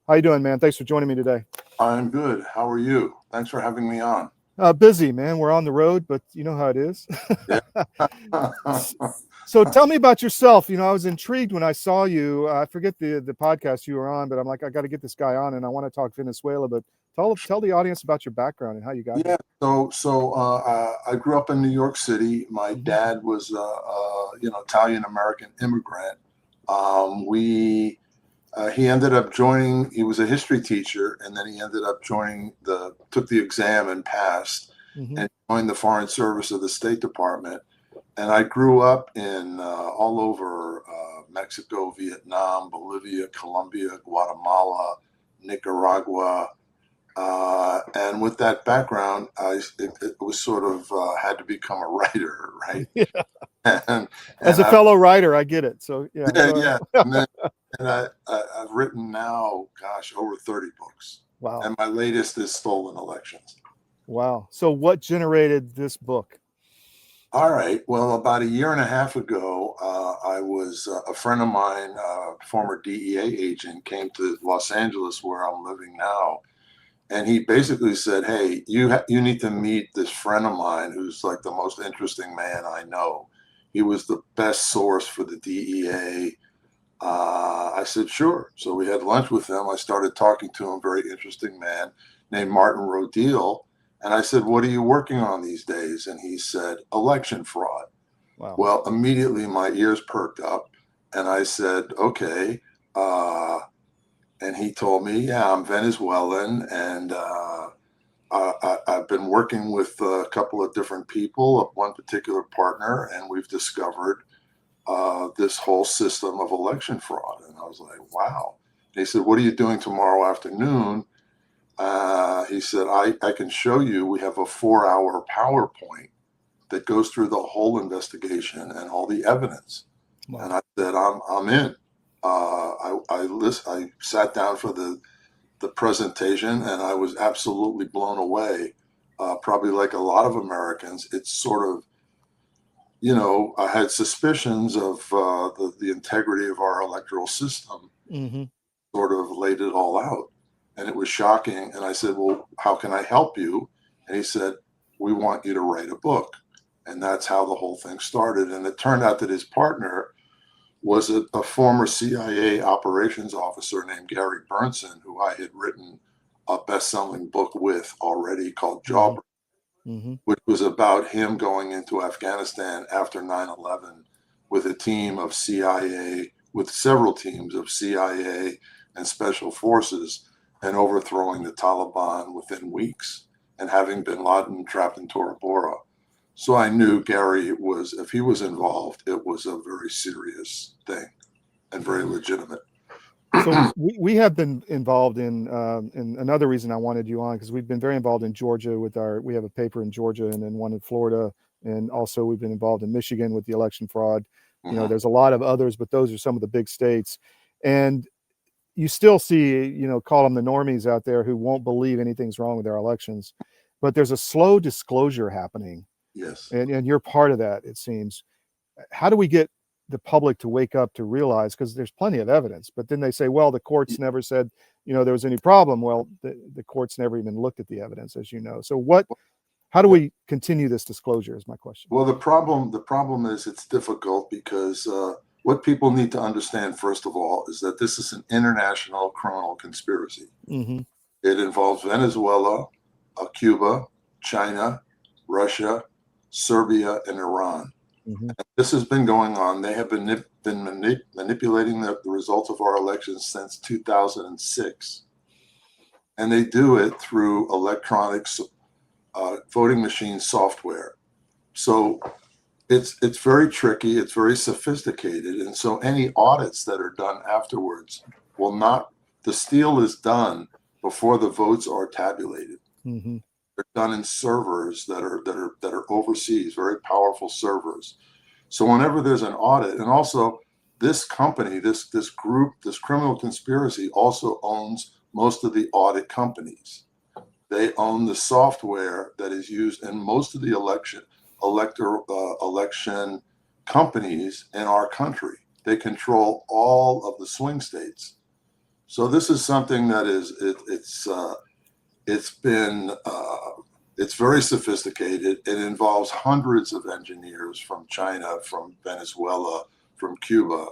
How you doing, man? Thanks for joining me today. I'm good. How are you? Thanks for having me on. Busy, man. We're on the road, but you know how it is. Yeah. So tell me about yourself. I was intrigued when I saw you. I forget the podcast you were on, but I'm like, I got to get this guy on, and I want to talk Venezuela. But tell the audience about your background and how you got Yeah. here. I grew up in New York City. My Mhm. dad was, Italian American immigrant. We He ended up joining. He was a history teacher, and then he ended up took the exam and passed, Mhm. and joined the Foreign Service of the State Department. And I grew up in all over Mexico, Vietnam, Bolivia, Colombia, Guatemala, Nicaragua. And with that background, it was sort of had to become a writer, right? Yeah. And As and a I fellow writer, I get it. So yeah, yeah, go yeah. ahead. And then I've written now, gosh, over 30 books, Wow, and my latest is Stolen Elections. wow. So what generated this book? All right. Well, about a year and a half ago, I was a friend of mine, former DEA agent, came to Los Angeles, where I'm living now, and he basically said, "Hey, you need to meet this friend of mine who's like the most interesting man I know. He was the best source for the DEA." I said, "Sure." So we had lunch with him. I started talking to him, very interesting man named Martin Rodil. And I said, "What are you working on these days?" And he said, "Election fraud." Wow. Well, immediately my ears perked up, and I said, "Okay." Uh, and he told me, "Yeah, I'm Venezuelan, and I've been working with a couple of different people, one particular partner, and we've discovered this whole system of election fraud." And I was like, "Wow." And he said, "What are you doing tomorrow afternoon?" He said, I can show you. We have a 4-hour PowerPoint that goes through the whole investigation and all the evidence. Wow. And I said, I'm in. I sat down for the presentation, and I was absolutely blown away. Probably like a lot of Americans, it's sort of, I had suspicions of the integrity of our electoral system, Hmm. sort of laid it all out. And it was shocking. And I said, "Well, how can I help you?" And he said, "We want you to write a book." And that's how the whole thing started. And it turned out that his partner was a former CIA operations officer named Gary Burnson, who I had written a best selling book with already called Hmm. Jawbreaker, Hmm. which was about him going into Afghanistan after 9/11 with a team of CIA, with several teams of CIA and special forces, and overthrowing the Taliban within weeks, and having bin Laden trapped in Tora Bora. So I knew Gary was, if he was involved, it was a very serious thing and very legitimate. So we have been involved in another reason I wanted you on because we've been very involved in Georgia with we have a paper in Georgia and then one in Florida, and also we've been involved in Michigan with the election fraud. Mhm. There's a lot of others, but those are some of the big states, and you still see, call them the normies out there who won't believe anything's wrong with our elections, but there's a slow disclosure happening, Yes. and you're part of that, it seems. How do we get the public to wake up to realize, because there's plenty of evidence, but then they say, well, the courts never said there was any problem. Well, the courts never even looked at the evidence, as you know. So how do Yeah. we continue this disclosure is my question. Well, the problem is it's difficult because what people need to understand, first of all, is that this is an international criminal conspiracy. Hmm. It involves Venezuela, Cuba, China, Russia, Serbia, and Iran. Hmm. This has been going on. They have been manipulating the results of our elections since 2006, and they do it through electronic voting machine software. So it's very tricky. It's very sophisticated, and so any audits that are done afterwards will not. The steal is done before the votes are tabulated. Hmm. They're done in servers that are overseas, very powerful servers. So whenever there's an audit, and also this company, this group, this criminal conspiracy also owns most of the audit companies. They own the software that is used in most of the election companies in our country. They control all of the swing states. So this is something that it's very sophisticated. It involves hundreds of engineers from China, from Venezuela, from Cuba.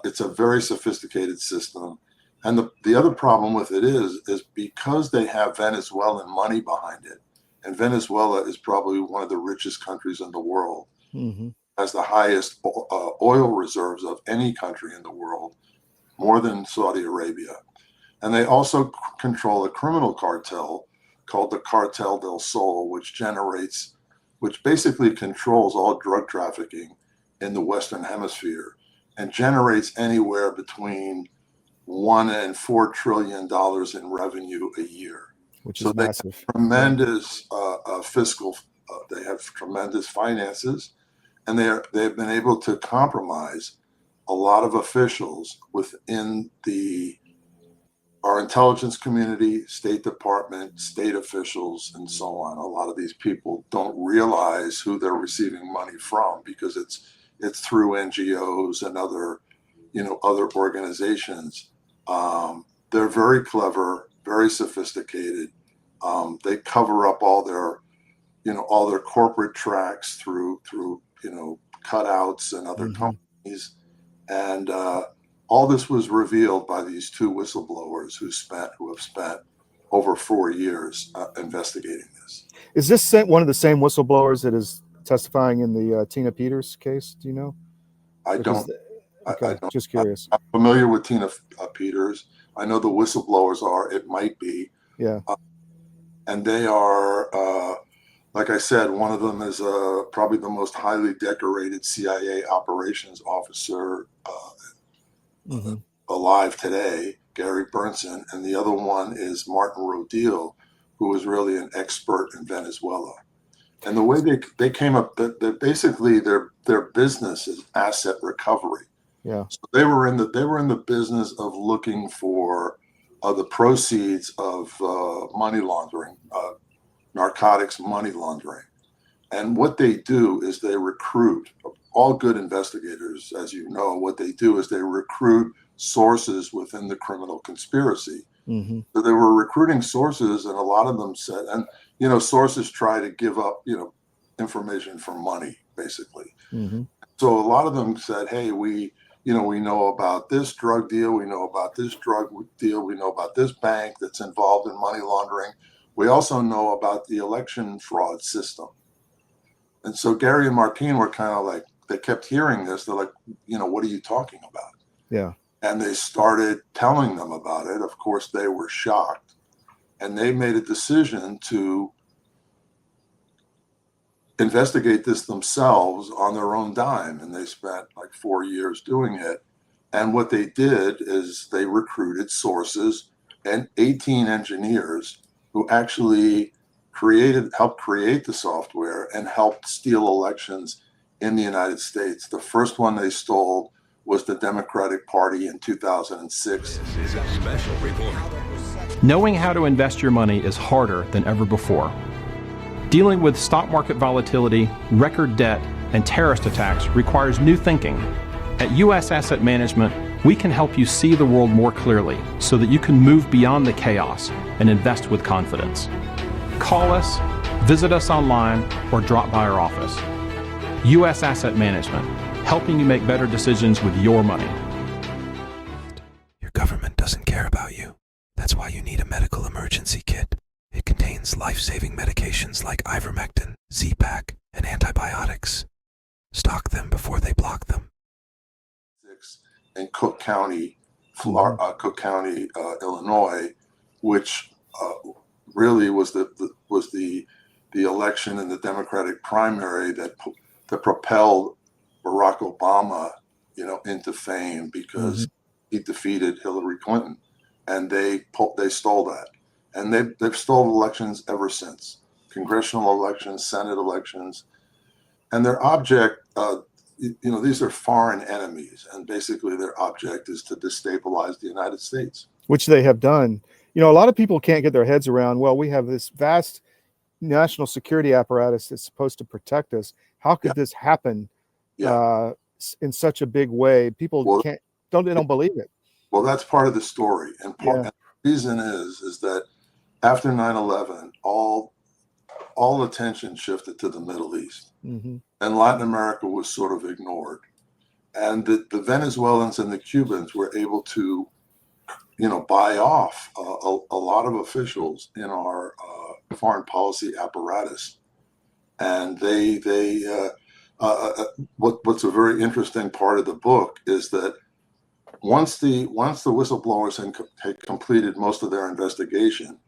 It's a very sophisticated system. And the other problem with it is because they have Venezuelan money behind it, and Venezuela is probably one of the richest countries in the world, has the highest oil reserves of any country in the world, more than Saudi Arabia. And they also control a criminal cartel called the Cartel del Sol, which basically controls all drug trafficking in the Western Hemisphere and generates anywhere between $1 and $4 trillion in revenue a year. Which is massive. Have tremendous fiscal, they have tremendous finances, and they've been able to compromise a lot of officials within our intelligence community, State Department, state officials, and so on. A lot of these people don't realize who they're receiving money from because it's through NGOs and other organizations. They're very clever, very sophisticated. They cover up all their corporate tracks through cutouts and other companies. And all this was revealed by these two whistleblowers who have spent over 4 years investigating this. Is this one of the same whistleblowers that is testifying in the Tina Peters case? Do you know? I don't. Just curious. I'm familiar with Tina Peters. I know the whistleblowers are. It might be. Yeah. And they are, like I said, one of them is probably the most highly decorated CIA operations officer alive today, Gary Burnson, and the other one is Martin Rodil, who is really an expert in Venezuela. And the way they came up, that basically their business is asset recovery. Yeah. So they were in the business of looking for the proceeds of money laundering, narcotics money laundering. And what they do is they recruit, all good investigators, as you know, what they do is they recruit sources within the criminal conspiracy. So they were recruiting sources, and a lot of them said, and sources try to give up, information for money, basically. So a lot of them said, hey, we know about this drug deal, we know about this drug deal, we know about this bank that's involved in money laundering. We also know about the election fraud system. And so Gary and Martine were kind of like, they kept hearing this. They're like, what are you talking about? Yeah. And they started telling them about it. Of course, they were shocked. And they made a decision to investigate this themselves on their own dime. And they spent like 4 years doing it. And what they did is they recruited sources and 18 engineers who actually helped create the software and helped steal elections in the United States. The first one they stole was the Democratic Party in 2006. This is a special report. Knowing how to invest your money is harder than ever before. Dealing with stock market volatility, record debt, and terrorist attacks requires new thinking. At U.S. Asset Management, we can help you see the world more clearly so that you can move beyond the chaos and invest with confidence. Call us, visit us online, or drop by our office. U.S. Asset Management, helping you make better decisions with your money. Your government doesn't care about you. That's why you need a medical emergency kit. It contains life-saving medications like ivermectin, Z-Pak, and antibiotics. Stock them before they block them. In Cook County, Illinois, which really was the election in the Democratic primary that propelled Barack Obama, into fame because he defeated Hillary Clinton, and they stole that, and they've stolen elections ever since, congressional elections, Senate elections, and their object, these are foreign enemies, and basically their object is to destabilize the United States, which they have done. A lot of people can't get their heads around, well, we have this vast national security apparatus that's supposed to protect us. How could this happen in such a big way? People don't believe it. Well, that's part of the story. And Yeah. the reason is that after 9/11, all attention shifted to the Middle East, Mm-hmm. and Latin America was sort of ignored. And the Venezuelans and the Cubans were able to, buy off a lot of officials in our foreign policy apparatus. And what's a very interesting part of the book is that once the whistleblowers had completed most of their investigation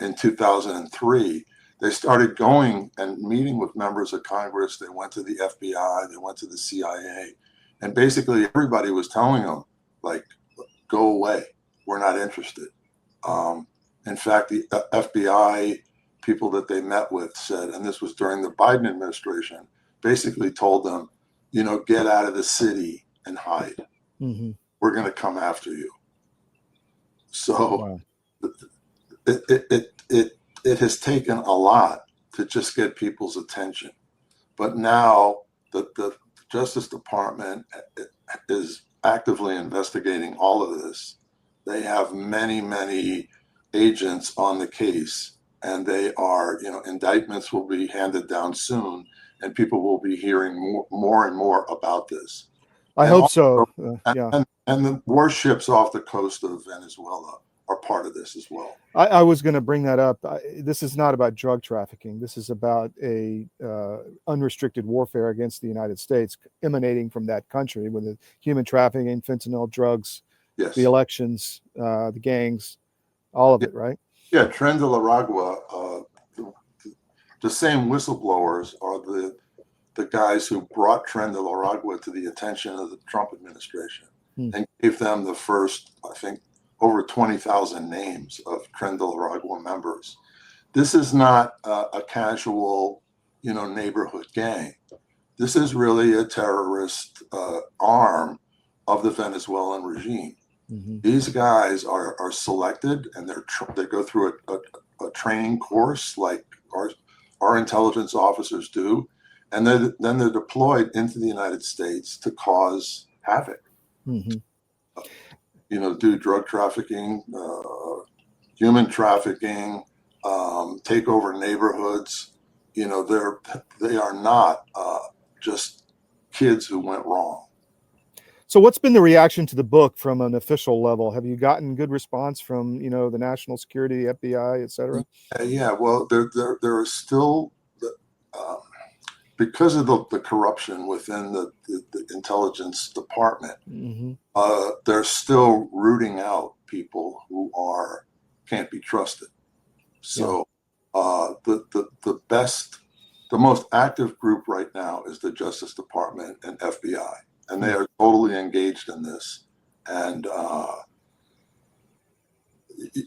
in 2003, they started going and meeting with members of Congress. They went to the FBI, they went to the CIA, and basically everybody was telling them, like, go away. We're not interested. In fact, the FBI people that they met with said, and this was during the Biden administration, basically told them, get out of the city and hide. Mm-hmm. We're going to come after you. So Wow. it has taken a lot to just get people's attention. But now the Justice Department is actively investigating all of this. They have many, many agents on the case, and they are, indictments will be handed down soon, and people will be hearing more and more about this. I And hope also, so. Yeah. And the warships off the coast of Venezuela are part of this as well. I was going to bring that up. This is not about drug trafficking. This is about a unrestricted warfare against the United States emanating from that country with the human trafficking, fentanyl, drugs, Yes. the elections, the gangs, all of it, right? Yeah, Tren de la Ragua, the same whistleblowers are the guys who brought Tren de la Ragua to the attention of the Trump administration and gave them the first, I think, over 20,000 names of Tren de la Ragua members. This is not a casual, neighborhood gang. This is really a terrorist arm of the Venezuelan regime. Mm-hmm. These guys are selected, and they go through a training course like our intelligence officers do, and then they're deployed into the United States to cause havoc. Mm-hmm. Do drug trafficking, human trafficking, take over neighborhoods. They are not just kids who went wrong. So what's been the reaction to the book from an official level? Have you gotten good response from, the national security, the FBI, et cetera? Yeah, well, there is still, because of the corruption within the intelligence department, Mm-hmm. they're still rooting out people who can't be trusted. So the most active group right now is the Justice Department and FBI. And they are totally engaged in this, and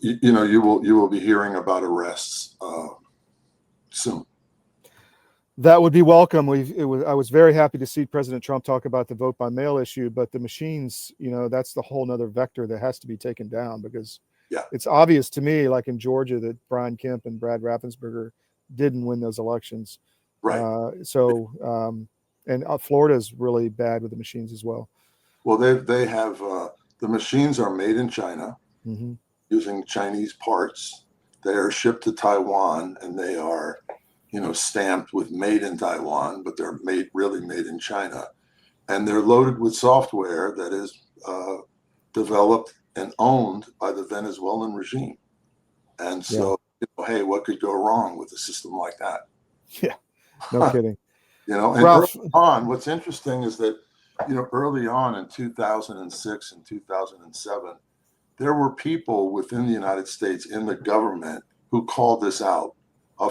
you will be hearing about arrests soon. That would be welcome. I was very happy to see President Trump talk about the vote by mail issue, but the machines, that's the whole nother vector that has to be taken down, because it's obvious to me, like in Georgia, that Brian Kemp and Brad Raffensperger didn't win those elections. Right. And Florida's really bad with the machines as well. Well, they have the machines are made in China, mm-hmm. using Chinese parts. They are shipped to Taiwan, and they are, stamped with "Made in Taiwan," but they're really made in China, and they're loaded with software that is developed and owned by the Venezuelan regime. And so, hey, what could go wrong with a system like that? Yeah, no kidding. And Ralph, early on, what's interesting is that, early on in 2006 and 2007, there were people within the United States in the government who called this out.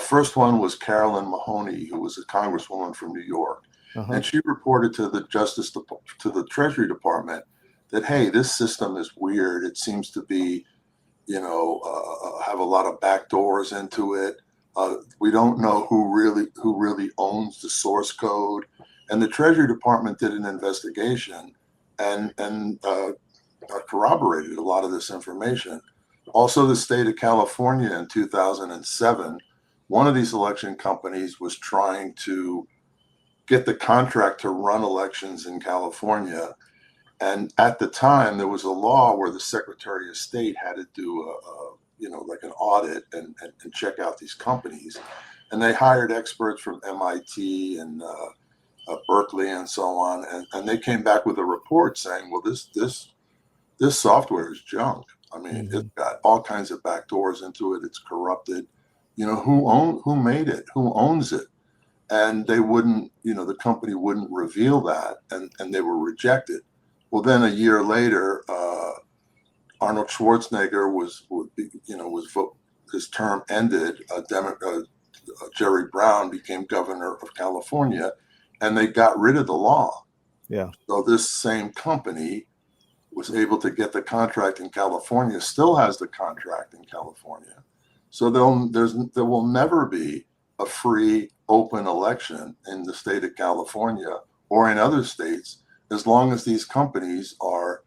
First one was Carolyn Mahoney, who was a congresswoman from New York. uh-huh. And she reported to to the Treasury Department that, hey, this system is weird. It seems to be, have a lot of back doors into it. We don't know who really owns the source code. And the Treasury Department did an investigation and corroborated a lot of this information. Also, the state of California in 2007, one of these election companies was trying to get the contract to run elections in California. And at the time, there was a law where the Secretary of State had to do like an audit and check out these companies. And they hired experts from MIT and Berkeley and so on. And they came back with a report saying, well, this software is junk. I mean, it's got all kinds of backdoors into it. It's corrupted. Who made it? Who owns it? And they wouldn't, the company wouldn't reveal that, and they were rejected. Well, then a year later, Arnold Schwarzenegger his term ended. Jerry Brown became governor of California, and they got rid of the law. Yeah. So this same company was able to get the contract in California, still has the contract in California. So there will never be a free, open election in the state of California or in other states, as long as these companies are,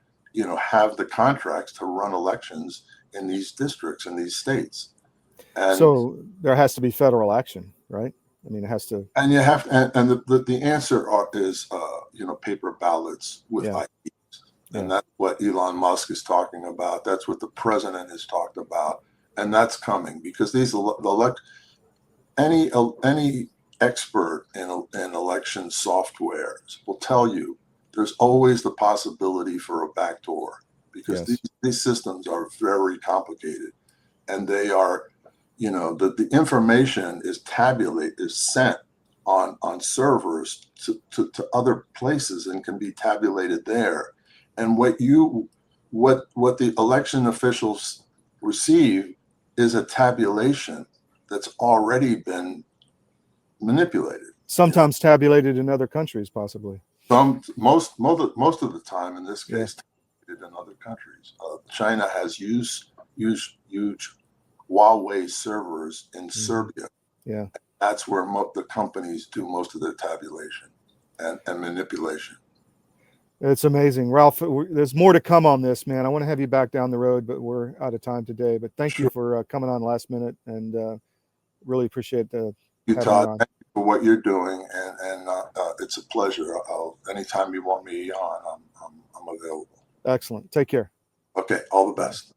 have the contracts to run elections in these districts, in these states. And so there has to be federal action, right? I mean, it has to. And you have to, and the answer is, paper ballots with IDs. And that's what Elon Musk is talking about. That's what the president has talked about. And that's coming because any expert in election software will tell you there's always the possibility for a backdoor because these systems are very complicated, and they are, the information is sent on servers to other places and can be tabulated there. And what the election officials receive is a tabulation that's already been manipulated. Sometimes tabulated in other countries, possibly. Most of the time, in this case, tabulated in other countries. China has used huge Huawei servers in Serbia. Yeah, that's where the companies do most of their tabulation and manipulation. It's amazing, Ralph. There's more to come on this, man. I want to have you back down the road, but we're out of time today. But thank you for coming on last minute, and really appreciate the. Todd, thank you for what you're doing, and it's a pleasure. Anytime you want me on, I'm available. Excellent. Take care. Okay, all the best.